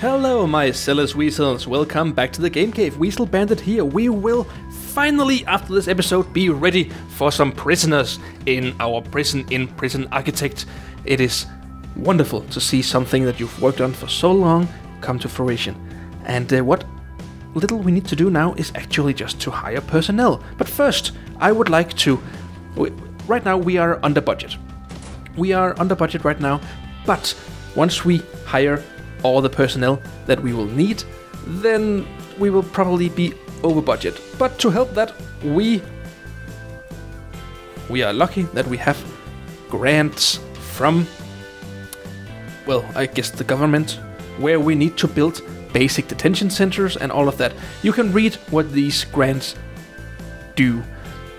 Hello my zealous weasels, welcome back to the Game Cave. Weasel Bandit here. We will finally, after this episode, be ready for some prisoners in our prison in Prison Architect. It is wonderful to see something that you've worked on for so long come to fruition. And what little we need to do now is actually just to hire personnel. But first, I would like to... Right now we are under budget. We are under budget right now, but once we hire all the personnel that we will need, then we will probably be over budget. But to help that, we are lucky that we have grants from, well, I guess the government, where we need to build basic detention centers and all of that. You can read what these grants do,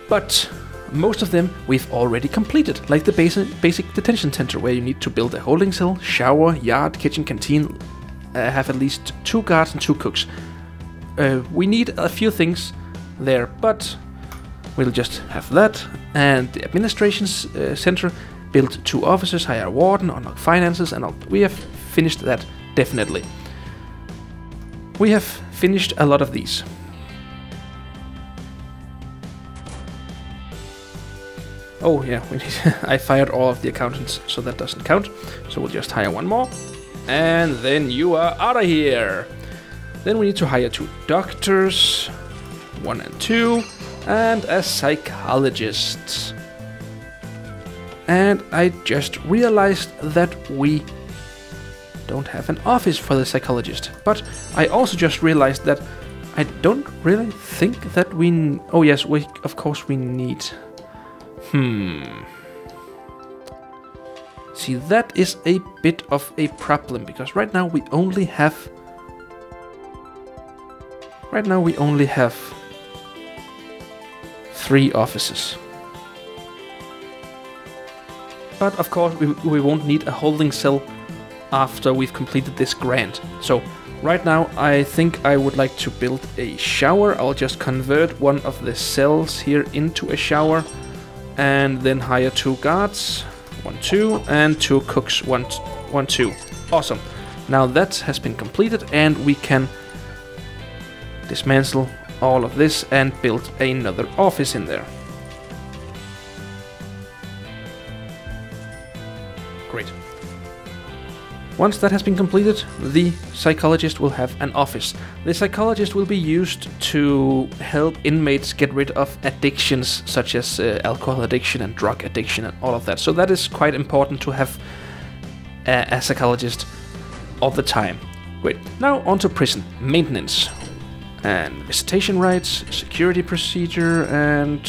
but most of them we've already completed, like the basic detention center, where you need to build a holding cell, shower, yard, kitchen, canteen, have at least 2 guards and 2 cooks. We need a few things there, but we'll just have that. And the administration center, build 2 offices, hire a warden, unlock finances, and all. We have finished that, definitely. We have finished a lot of these. Oh yeah, I fired all of the accountants, so that doesn't count. So we'll just hire 1 more. And then you are out of here. Then we need to hire 2 doctors, 1 and 2, and a psychologist. And I just realized that we don't have an office for the psychologist. But I also just realized that I don't really think that we... Oh yes, of course we need... See, that is a bit of a problem, because right now we only have... Right now we only have 3 offices. But of course we won't need a holding cell after we've completed this grant. So right now I think I would like to build a shower. I'll just convert one of the cells here into a shower. And then hire 2 guards, 1, 2, and 2 cooks, 1, 2. Awesome. Now that has been completed, and we can dismantle all of this and build another office in there. Great. Once that has been completed, the psychologist will have an office. The psychologist will be used to help inmates get rid of addictions such as alcohol addiction and drug addiction and all of that. So that is quite important to have a psychologist all the time. Great. Now on to prison maintenance and visitation rights, security procedure, and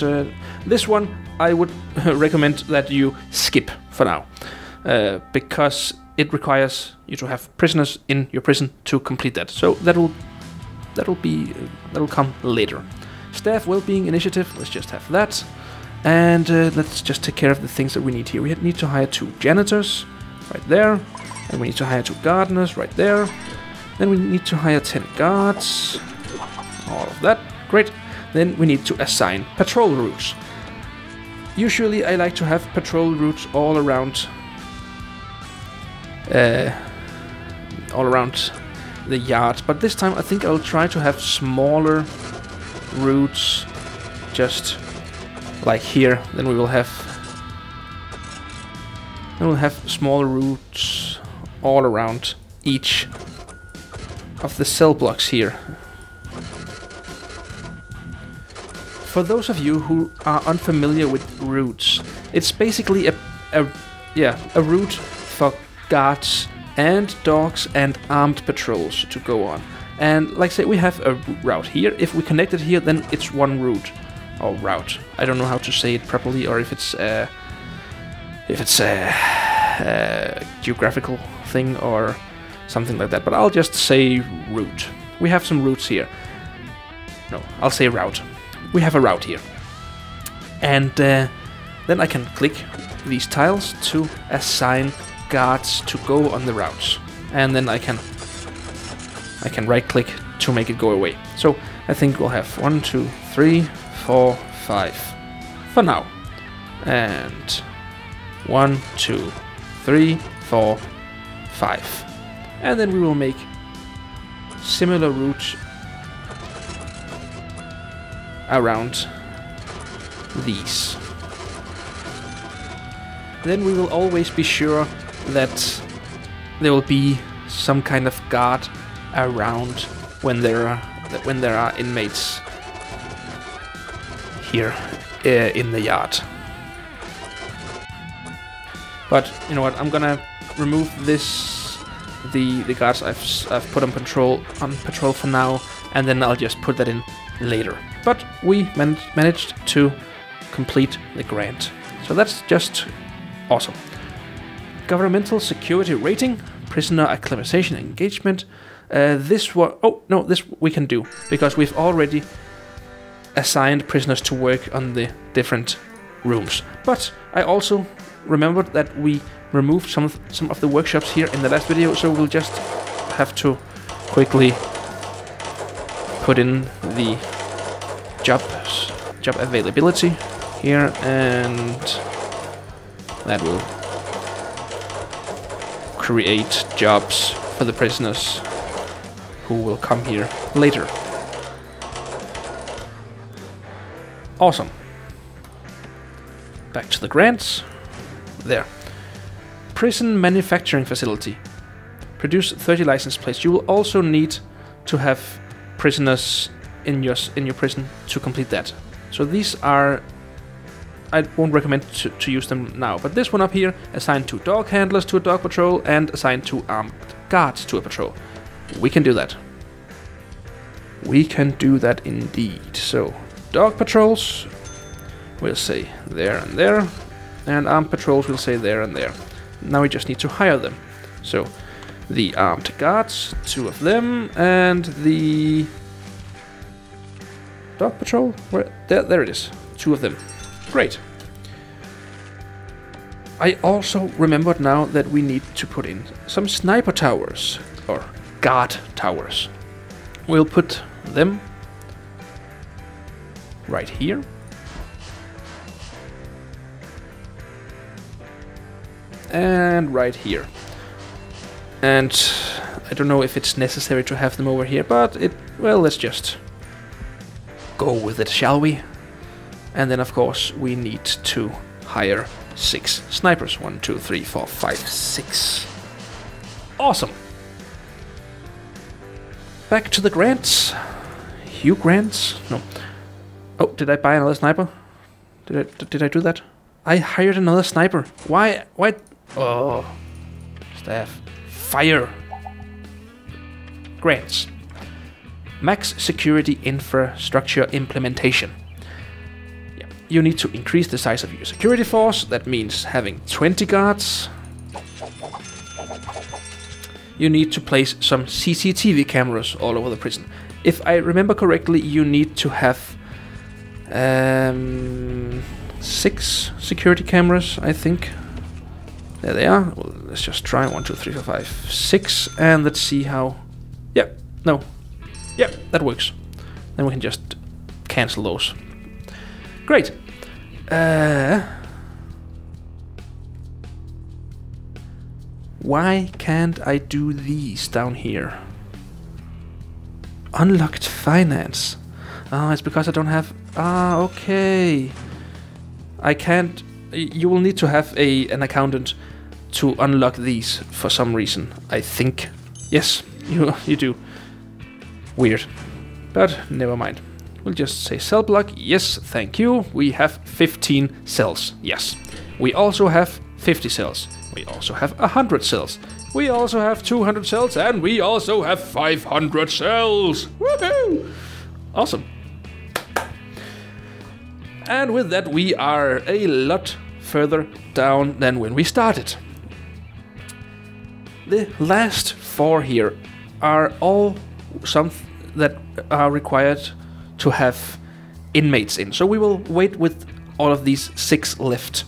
this one I would recommend that you skip for now, because it requires you to have prisoners in your prison to complete that. So that'll come later. Staff well-being initiative. Let's just have that, and let's just take care of the things that we need here. We need to hire 2 janitors, right there, and we need to hire 2 gardeners, right there. Then we need to hire 10 guards. All of that, great. Then we need to assign patrol routes. Usually I like to have patrol routes all around the yard, but this time I think I'll try to have smaller routes, just like here. Then we will have smaller routes all around each of the cell blocks here. For those of you who are unfamiliar with routes, it's basically a route for guards and dogs and armed patrols to go on. And like I say, we have a route here. If we connect it here, then it's 1 route or route. I don't know how to say it properly, or if it's a geographical thing or something like that. But I'll just say route. We have some routes here. No, I'll say route. We have a route here, and then I can click these tiles to assign guards to go on the routes, and then I can right click to make it go away. So I think we'll have 1, 2, 3, 4, 5 for now, and 1, 2, 3, 4, 5. And then we will make similar route around these. Then we will always be sure that there will be some kind of guard around when there are inmates here in the yard. But you know what? I'm gonna remove the guards I've put on patrol for now, and then I'll just put that in later. But we managed to complete the grant, so that's just awesome. Governmental security rating, prisoner acclimatization engagement. This we can do because we've already assigned prisoners to work on the different rooms. But I also remembered that we removed some of the workshops here in the last video, so we'll just have to quickly put in the job availability here, and that will create jobs for the prisoners who will come here later. Awesome. Back to the grants. There. Prison manufacturing facility. Produce 30 license plates. You will also need to have prisoners in your prison to complete that. So these are, I won't recommend to use them now, but this one up here, assigned 2 dog handlers to a dog patrol and assigned 2 armed guards to a patrol. We can do that. We can do that indeed. So dog patrols will say there and there, and armed patrols will say there and there. Now we just need to hire them. So the armed guards, 2 of them, and the dog patrol, there it is, 2 of them. Great. I also remembered now that we need to put in some sniper towers, or guard towers. We'll put them right here. And right here. And I don't know if it's necessary to have them over here, but let's just go with it, shall we? And then of course we need to hire 6 snipers. 1, 2, 3, 4, 5, 6. Awesome. Back to the grants. Hugh grants? No. Oh, did I buy another sniper? Did I do that? I hired another sniper. Why? Oh. Staff. Fire. Grants. Max security infrastructure implementation. Yeah. You need to increase the size of your security force. That means having 20 guards. You need to place some CCTV cameras all over the prison. If I remember correctly, you need to have 6 security cameras, I think. There they are. Well, let's just try 1, 2, 3, 4, 5, 6, and let's see how. Yep. No. Yep, that works. Then we can just cancel those. Great. Why can't I do these down here? Unlocked finance. Ah, it's because I don't have. Ah, okay. I can't. You will need to have an accountant to unlock these for some reason, I think. Yes, you do. Weird. But never mind. We'll just say cell block. Yes, thank you. We have 15 cells. Yes. We also have 50 cells. We also have 100 cells. We also have 200 cells. And we also have 500 cells. Woohoo! Awesome. And with that, we are a lot further down than when we started. The last 4 here are all some that are required to have inmates in. So we will wait with all of these 6 left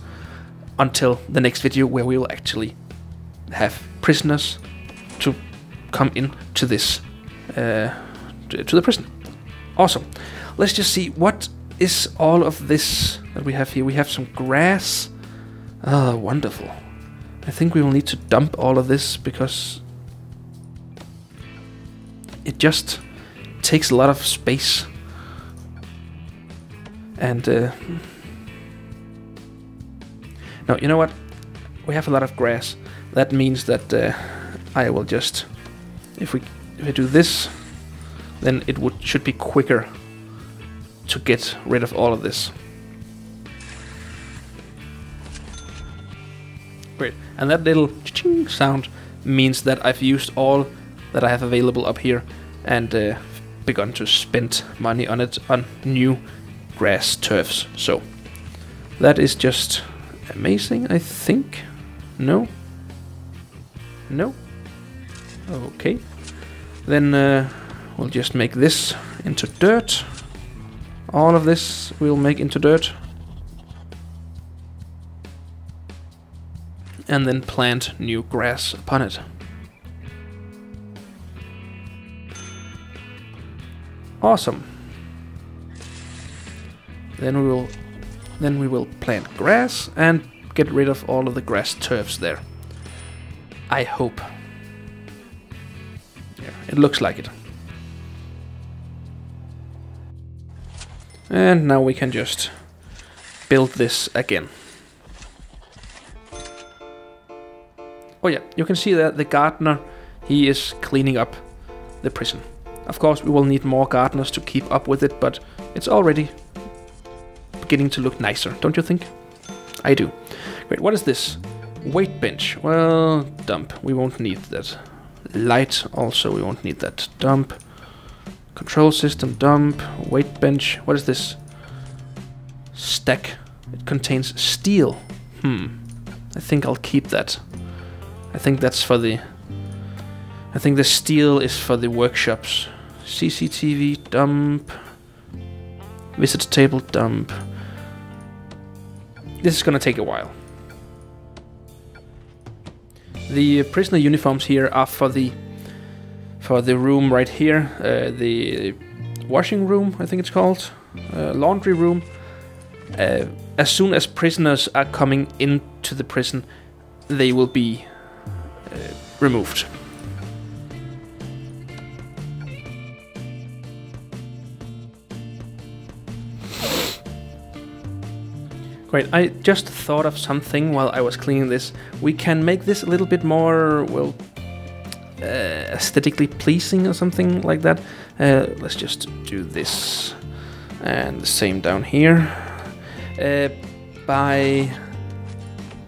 until the next video, where we will actually have prisoners to come in to this to the prison. Awesome. Let's just see what is all of this that we have here. We have some grass. Ah, wonderful. I think we will need to dump all of this because it just takes a lot of space. And no, you know what? We have a lot of grass. That means that I will just, if I do this, then it should be quicker to get rid of all of this. Great, and that little ching sound means that I've used all that I have available up here and begun to spend money on it, on new grass turfs. So that is just amazing, I think. No? No? Okay. Then we'll just make this into dirt. All of this we'll make into dirt. And then plant new grass upon it. Awesome. Then we will plant grass and get rid of all of the grass turfs there. I hope. Yeah, it looks like it. And now we can just build this again. Oh yeah, you can see that the gardener, he is cleaning up the prison. Of course, we will need more gardeners to keep up with it, but it's already beginning to look nicer, don't you think? I do. Great, what is this? Weight bench. Well, dump. We won't need that. Light, also we won't need that. Dump. Control system, dump. Weight bench. What is this? Stack. It contains steel. I think I'll keep that. I think that's for the... I think the steel is for the workshops. CCTV, dump. Visitor table, dump. This is gonna take a while. The prisoner uniforms here are for the room right here. The washing room, I think it's called. Laundry room. As soon as prisoners are coming into the prison, they will be removed. Great, I just thought of something while I was cleaning this. We can make this a little bit more, well, aesthetically pleasing or something like that. Let's just do this. And the same down here. By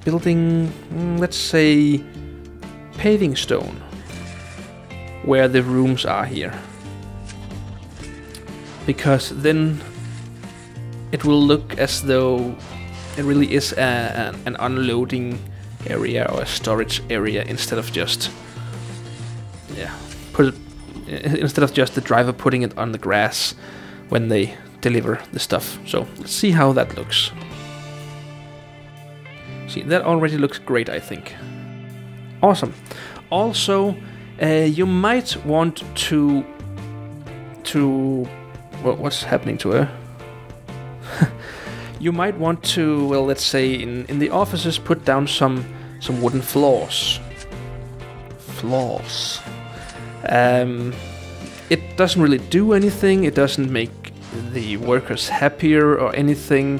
building, let's say, paving stone where the rooms are here. Because then it will look as though it really is an unloading area or a storage area instead of just instead of just the driver putting it on the grass when they deliver the stuff. So let's see how that looks. See, that already looks great, I think. Awesome. Also, you might want to well, what's happening to her? You might want to, well, let's say in the offices, put down some wooden floors. Floors. It doesn't really do anything. It doesn't make the workers happier or anything.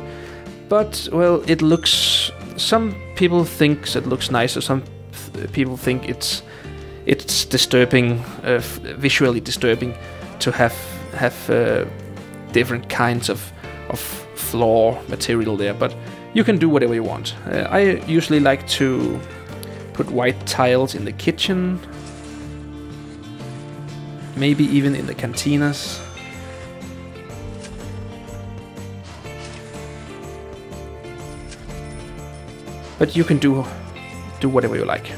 But, well, it looks... Some people think it looks nice, or some people think it's disturbing, visually disturbing, to have different kinds of floor material there. But you can do whatever you want. I usually like to put white tiles in the kitchen, maybe even in the cantinas. But you can do whatever you like.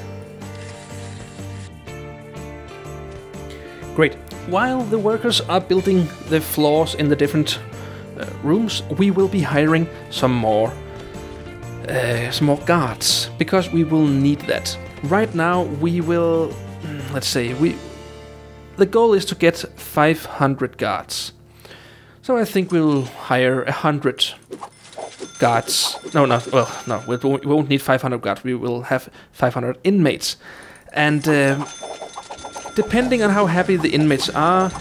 Great. While the workers are building the floors in the different rooms, we will be hiring some more guards, because we will need that. Right now we will, let's say, the goal is to get 500 guards. So I think we'll hire 100 guards. No, we won't need 500 guards. We will have 500 inmates. And Depending on how happy the inmates are,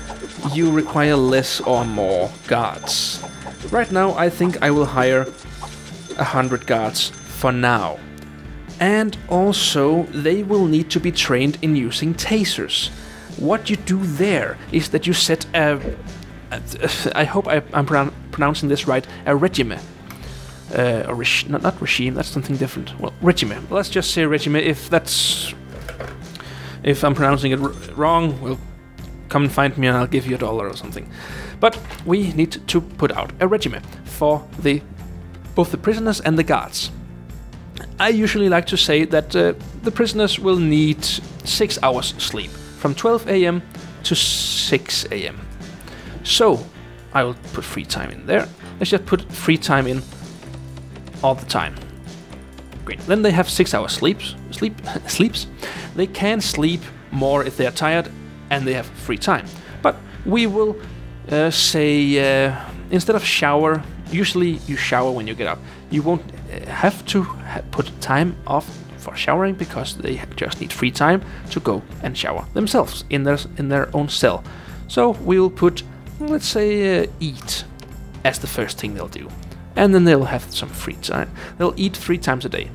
you require less or more guards. Right now, I think I will hire 100 guards for now. And also, they will need to be trained in using tasers. What you do there is that you set a... I hope I'm pronouncing this right, a regime. Not regime, that's something different. Well, regime. Let's just say regime. If I'm pronouncing it wrong, well, come and find me and I'll give you $1 or something. But we need to put out a regime for both the prisoners and the guards. I usually like to say that the prisoners will need 6 hours sleep, from 12 AM to 6 AM. So, I will put free time in there. Let's just put free time in all the time. Great. Then they have 6 hours sleeps. They can sleep more if they are tired and they have free time. But we will say instead of shower, usually you shower when you get up. You won't have to put time off for showering because they just need free time to go and shower themselves in their own cell. So we will put, let's say, eat as the first thing they'll do. And then they'll have some free time. They'll eat 3 times a day.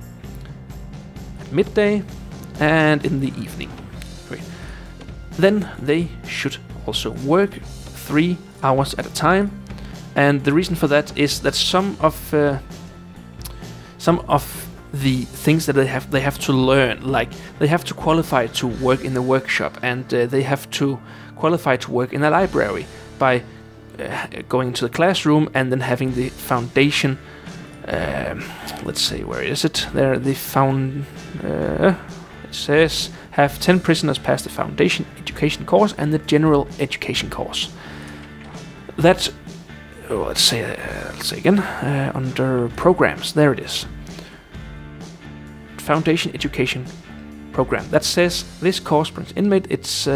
At midday and in the evening. Great. Then they should also work 3 hours at a time. And the reason for that is that some of the things that they have to learn, like they have to qualify to work in the workshop, and they have to qualify to work in a library by going into the classroom and then having the foundation. Let's see, where is it? There, the it says have 10 prisoners pass the foundation education course and the general education course. That, let's say again, under programs, there it is. Foundation education program. That says this course brings inmate. Its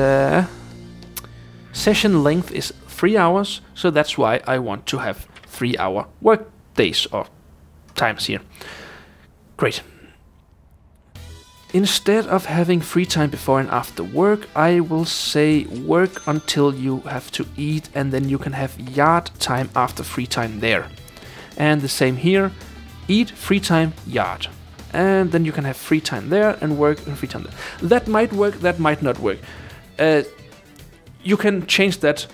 session length is 3 hours, so that's why I want to have 3-hour work days or times here. Great. Instead of having free time before and after work, I will say work until you have to eat, and then you can have yard time after free time there. And the same here, eat, free time, yard. And then you can have free time there and work and free time there. That might work, that might not work. You can change that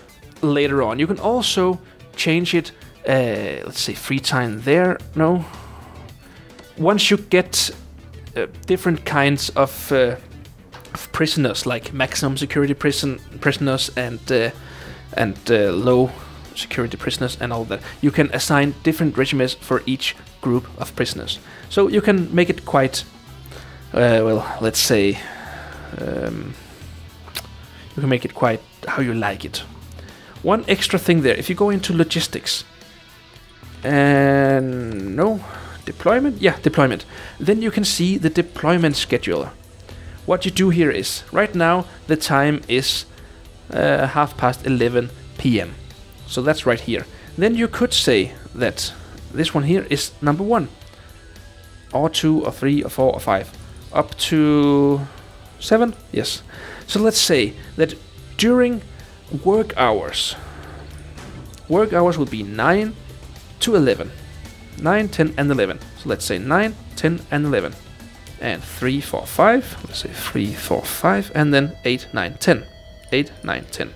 later on. You can also change it, let's say free time there, no. Once you get different kinds of prisoners, like maximum security prisoners and low security prisoners and all that, you can assign different regimes for each group of prisoners. So you can make it quite, well, let's say, you can make it quite how you like it. One extra thing there, if you go into logistics, and no, deployment? Yeah, deployment. Then you can see the deployment scheduler. What you do here is, right now the time is 11:30 PM. So that's right here. Then you could say that this one here is number 1, or 2, or 3, or 4, or 5, up to 7, yes. So let's say that during work hours will be 9 to 11. 9, 10, and 11. So let's say 9, 10, and 11. And 3, 4, 5. Let's say 3, 4, 5. And then 8, 9, 10. 8, 9, 10.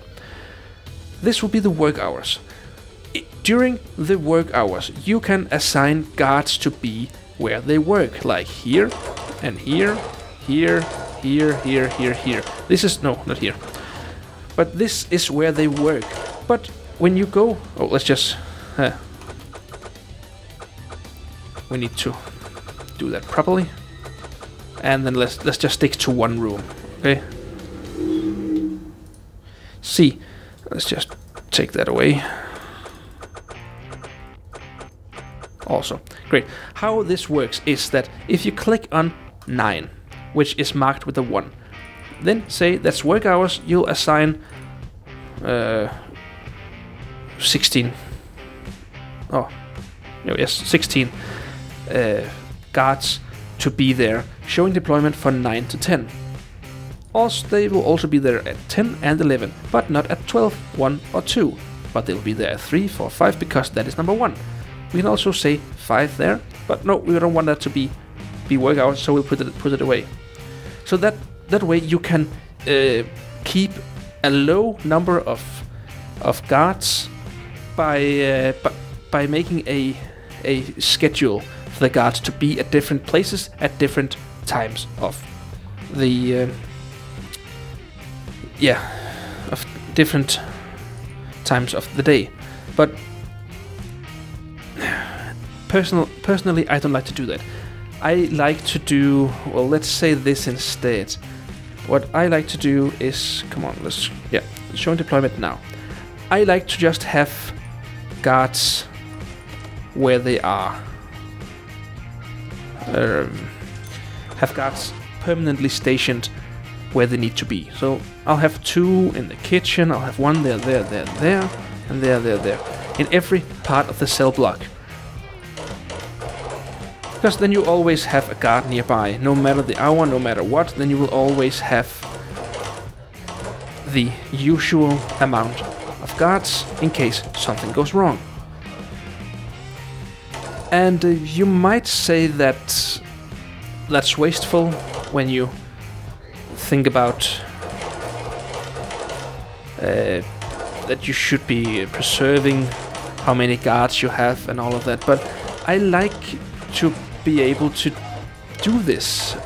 This will be the work hours. During the work hours, you can assign guards to be where they work. Like here, and here, here, here, here, here, here. This is, no, not here. But this is where they work. But when you go... Oh, let's just... we need to do that properly. And then let's just stick to one room. Okay? See, let's just take that away. Also, great. How this works is that if you click on 9, which is marked with a 1, then say that's work hours, you'll assign 16. Oh, no, yes, 16 guards to be there, showing deployment for 9 to 10. Also, they will also be there at 10 and 11, but not at 12, 1 or 2. But they'll be there at 3, 4, 5, because that is number 1. We can also say 5 there, but no, we don't want that to be work hours, so we'll put it away. So that way you can keep a low number of guards by making a schedule for the guards to be at different places at different times of the of different times of the day. But personally, I don't like to do that. I like to do, well, let's say this instead. What I like to do is, come on, showing deployment now. I like to just have guards where they are. Have guards permanently stationed where they need to be. So I'll have 2 in the kitchen, I'll have 1 there, and there. In every part of the cell block. Because then you always have a guard nearby. No matter the hour, no matter what, then you will always have the usual amount of guards in case something goes wrong. And you might say that that's wasteful when you think about that you should be preserving how many guards you have and all of that, but I like to be able to do this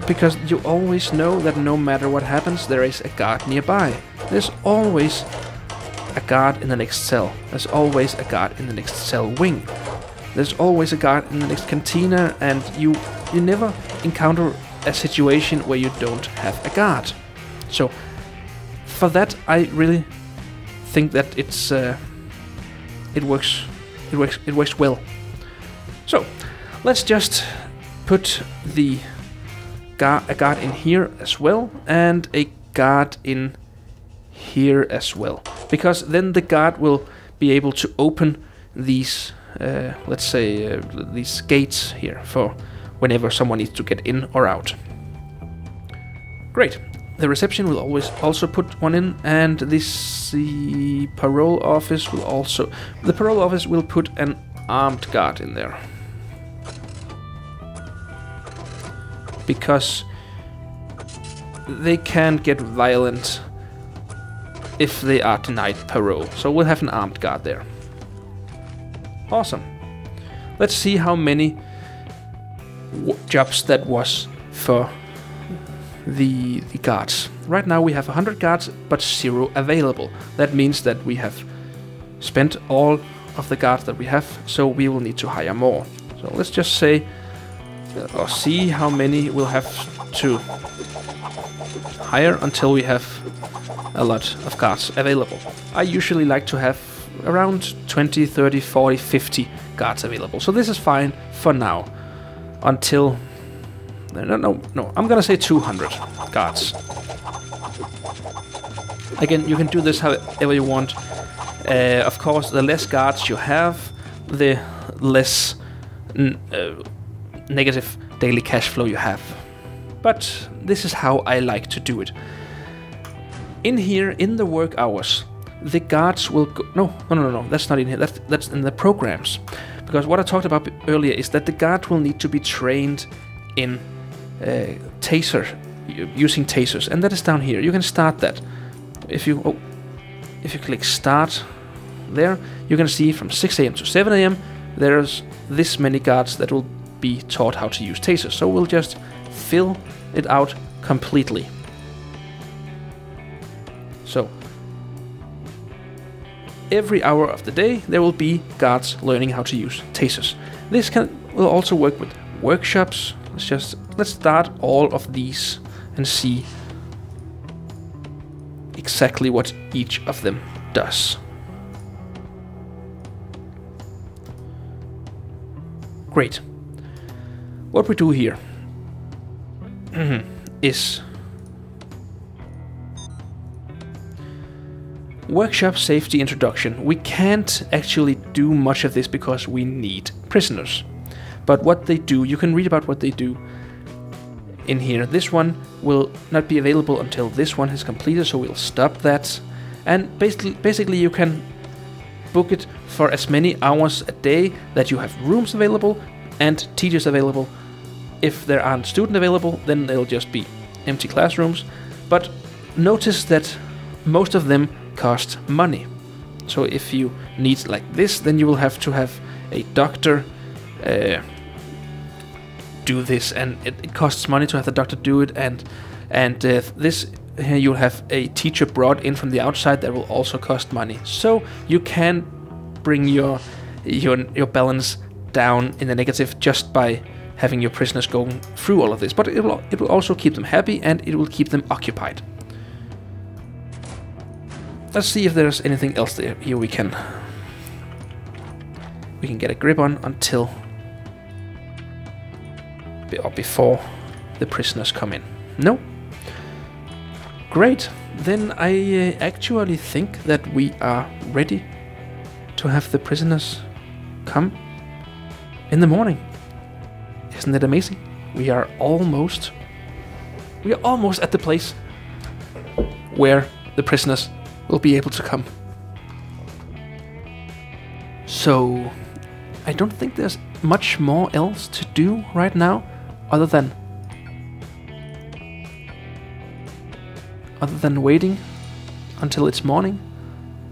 because you always know that no matter what happens, there is a guard nearby. There's always a guard in the next cell. There's always a guard in the next cell wing. There's always a guard in the next cantina, and you never encounter a situation where you don't have a guard. So for that, I really think that it works well. So let's just put a guard in here as well, and a guard in here as well, because then the guard will be able to open these let's say these gates here for whenever someone needs to get in or out. Great. The reception will always also put one in, and the parole office will also... The parole office will put an armed guard in there. Because they can get violent if they are denied parole. So we'll have an armed guard there. Awesome. Let's see how many jobs that was for the guards. Right now we have 100 guards, but 0 available. That means that we have spent all of the guards that we have, so we will need to hire more. So let's just say, or see how many we'll have to hire until we have a lot of guards available. I usually like to have around 20, 30, 40, 50 guards available. So this is fine for now. Until... No, I'm gonna say 200 guards. Again, you can do this however you want. Of course, the less guards you have, the less negative daily cash flow you have. But this is how I like to do it. In here, in the work hours, the guards will go... No, that's not in here. That's in the programs. Because what I talked about earlier is that the guard will need to be trained in using tasers, and that is down here. You can start that. If you click start there, you can see from 6 AM to 7 AM there's this many guards that will be taught how to use tasers. So we'll just fill it out completely. So every hour of the day there will be guards learning how to use tasers. This will also work with workshops. Let's start all of these and see exactly what each of them does. Great. What we do here is workshop safety introduction. We can't actually do much of this because we need prisoners. But what they do, you can read about what they do in here. This one will not be available until this one is completed, so we'll stop that. And basically you can book it for as many hours a day that you have rooms available and teachers available. If there aren't students available, then they'll just be empty classrooms. But notice that most of them cost money. So if you need like this, then you will have to have a doctor do this, and it costs money to have the doctor do it. And this here you'll have a teacher brought in from the outside that will also cost money. So you can bring your balance down in the negative just by having your prisoners going through all of this. But it will also keep them happy, and it will keep them occupied. Let's see if there's anything else there here we can get a grip on until or before the prisoners come in. No? Great. Then I actually think that we are ready to have the prisoners come in the morning. Isn't it amazing? We are almost at the place where the prisoners will be able to come. So I don't think there's much more else to do right now other than waiting until it's morning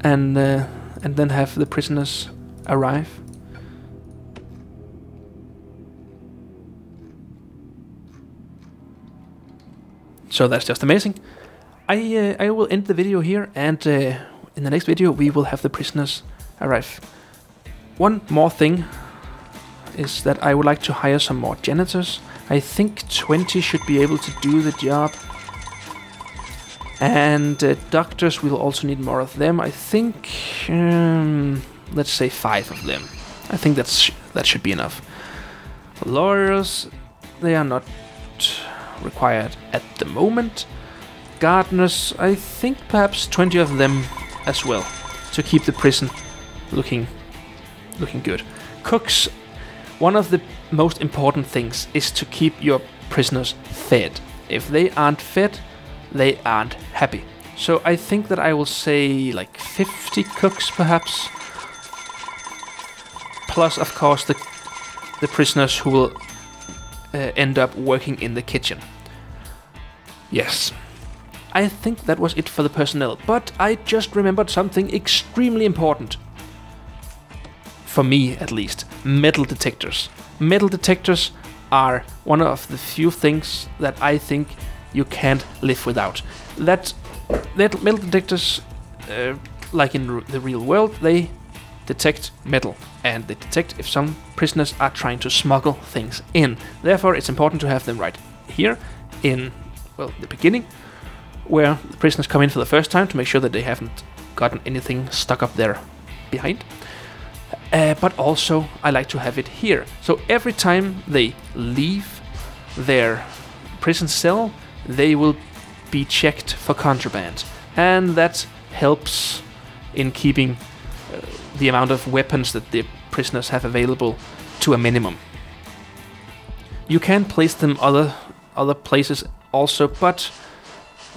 and then have the prisoners arrive. So that's just amazing. I will end the video here, and in the next video we will have the prisoners arrive. One more thing is that I would like to hire some more janitors. I think 20 should be able to do the job. And doctors, we'll also need more of them. I think, let's say 5 of them. I think that should be enough. Lawyers, they are not required at the moment. Gardeners, I think perhaps 20 of them as well, to keep the prison looking good. Cooks, one of the most important things is to keep your prisoners fed. If they aren't fed, they aren't happy. So I think that I will say like 50 cooks perhaps. Plus, of course, the prisoners who will end up working in the kitchen. Yes. I think that was it for the personnel. But I just remembered something extremely important. For me, at least. Metal detectors. Metal detectors are one of the few things that I think you can't live without. That metal detectors, like in the real world, they detect metal, and they detect if some prisoners are trying to smuggle things in. Therefore, it's important to have them right here in, well, the beginning, where the prisoners come in for the first time, to make sure that they haven't gotten anything stuck up there behind. But also, I like to have it here. So every time they leave their prison cell, they will be checked for contraband. And that helps in keeping the amount of weapons that the prisoners have available to a minimum. You can place them other places also, but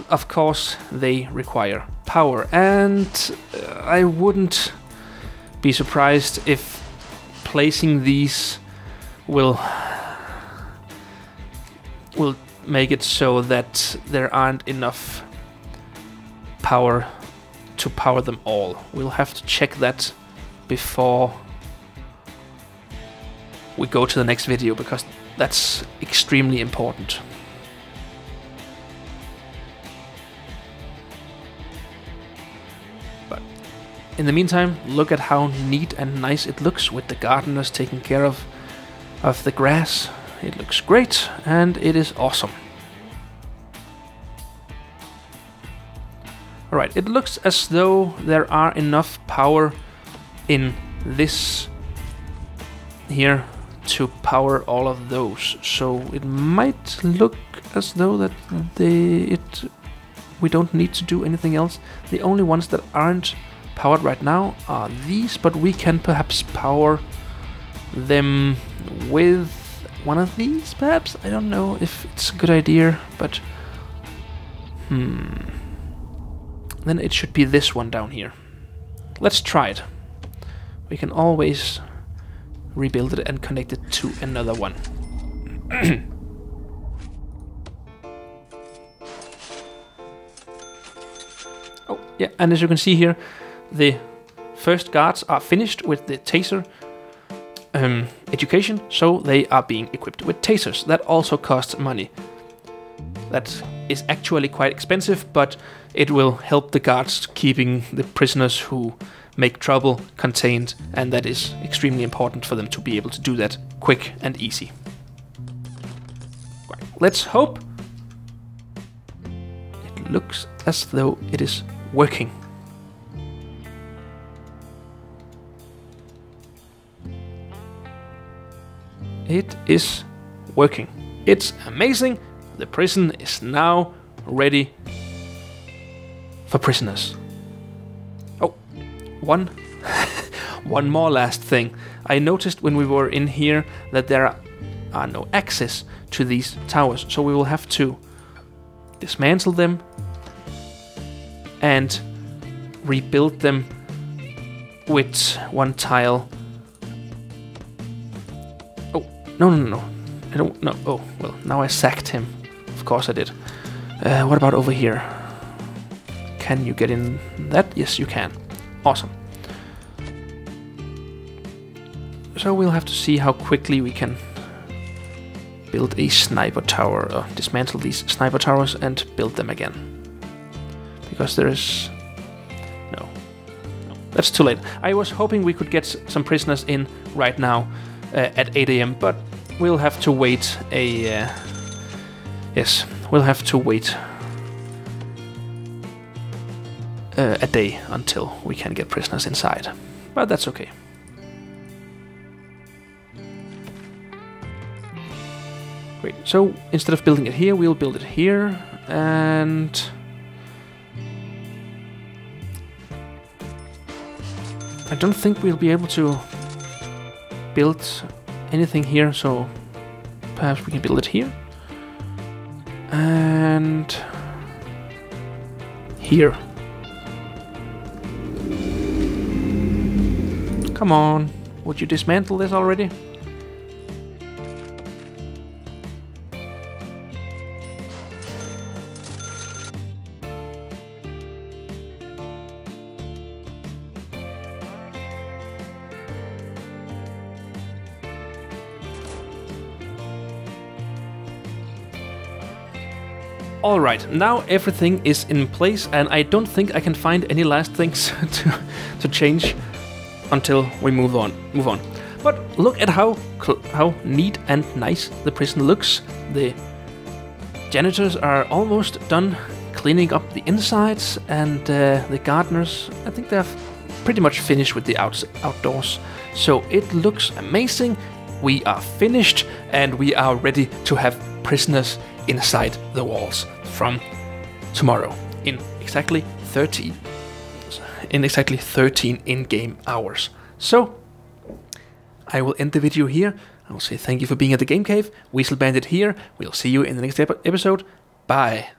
of course they require power. And I wouldn't be surprised if placing these will make it so that there aren't enough power to power them all. We'll have to check that before we go to the next video, because that's extremely important. But in the meantime, look at how neat and nice it looks with the gardeners taking care of the grass. It looks great, and it is awesome. Alright, it looks as though there are enough power in this here to power all of those. So it might look as though that we don't need to do anything else. The only ones that aren't powered right now are these, but we can perhaps power them with one of these, perhaps? I don't know if it's a good idea, but... Then it should be this one down here. Let's try it. We can always rebuild it and connect it to another one. Oh, yeah, and as you can see here, the first guards are finished with the taser education, so they are being equipped with tasers. That also costs money. That is actually quite expensive, but it will help the guards keeping the prisoners who make trouble contained, and that is extremely important for them to be able to do that quick and easy. Right. Let's hope it looks as though it is working. It is working. It's amazing. The prison is now ready for prisoners. Oh, one more last thing. I noticed when we were in here that there are no access to these towers, so we will have to dismantle them and rebuild them with one tile. Oh, no. I don't know. Oh, well, now I sacked him. Of course I did. What about over here? Can you get in that? Yes, you can. Awesome. So we'll have to see how quickly we can build a sniper tower, or dismantle these sniper towers and build them again. Because there is... No, that's too late. I was hoping we could get some prisoners in right now at 8 AM, but we'll have to wait a... yes, we'll have to wait a day until we can get prisoners inside. But that's okay. Great, so instead of building it here, we'll build it here, and... I don't think we'll be able to build anything here, so perhaps we can build it here. And... here. Come on, would you dismantle this already? Alright, now everything is in place, and I don't think I can find any last things to change until we move on. But look at how neat and nice the prison looks. The janitors are almost done cleaning up the insides, and the gardeners, I think they're pretty much finished with the outdoors. So it looks amazing. We are finished, and we are ready to have prisoners inside the walls from tomorrow in exactly 13 in-game hours. So I will end the video here. I will say thank you for being at the Game Cave. Weasel Bandit here. We'll see you in the next episode. Bye.